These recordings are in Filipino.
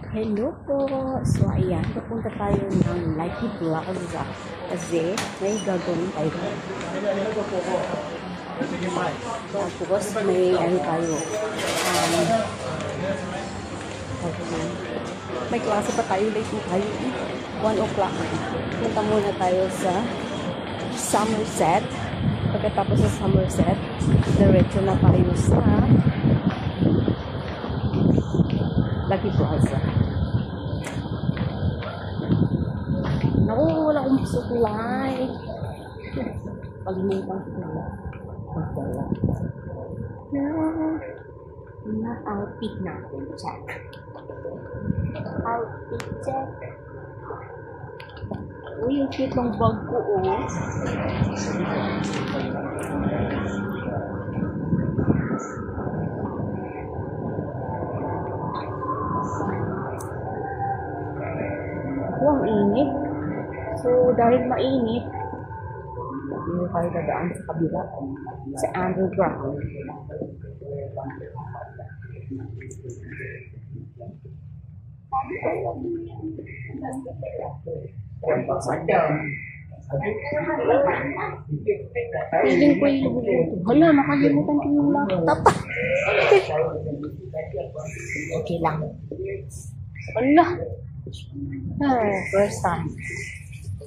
Hello po! So, ayan, papunta tayo ng Lucky Plaza kasi may gagawin tayo. Tapos may ano tayo, may klase pa tayo, late na tayo, 1 o'clock. Punta muna tayo sa Somerset. Pagkatapos sa Somerset, diretso na tayo sa Lucky Plaza. Naku, wala akong suklay. Palimutan ko na. Na outfit natin. Check. Outfit check. Uy, yung cute ng bag ko, oh. Ang init. So, dahil mainit, hindi tayo dadaan sa kabila, sa underground. Piling ko yung hala, nakalimutan ko yung laptop. Okay lang. Hala. First time.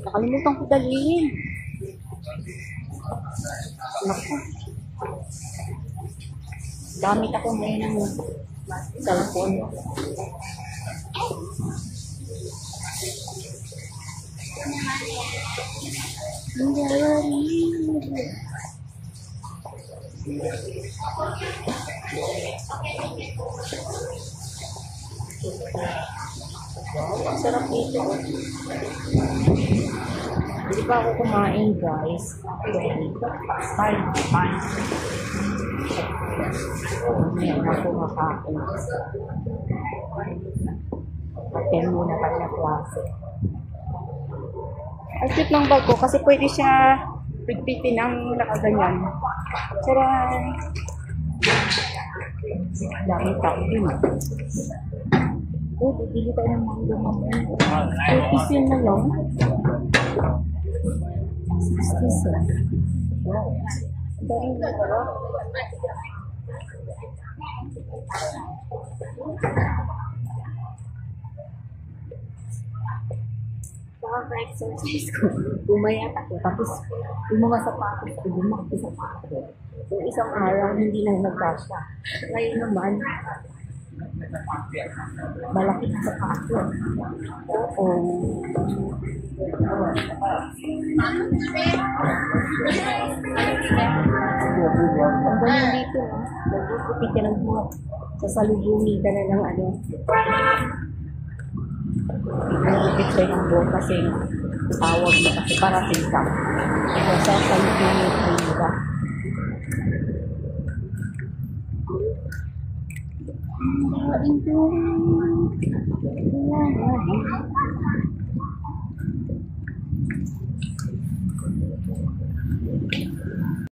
Nakalimutan ko dalhin. Naku. Gamit ako ngayon ng cellphone. Wow, ang sarap dito. Hindi pa ako kumain, guys. Start naman. Ngayon ako makain. Attend muna tayo na klase. Ang cute ng bag ko kasi pwede siya pigpitin ang nakaganyan. Charan! Dami tao din. Oh, bibili tayo ng mango mamaya. 30 na lang. 60 cents. Wow. Dami na ba? Nakaka-exercise ko. Bumayat ako. Tapos, yung mga sapatos ko, bumaki sa sapatos. So, isang araw, hindi na nagkasya. Ngayon naman, malaki na sapatos. Oo. Ang ganyan dito, nag-upit ka ng buhok. Sasalubungin ka na ng ano. Nag-upit ka ng buhok kasi tawag mo kasi para sisa. Sasalubungin ka.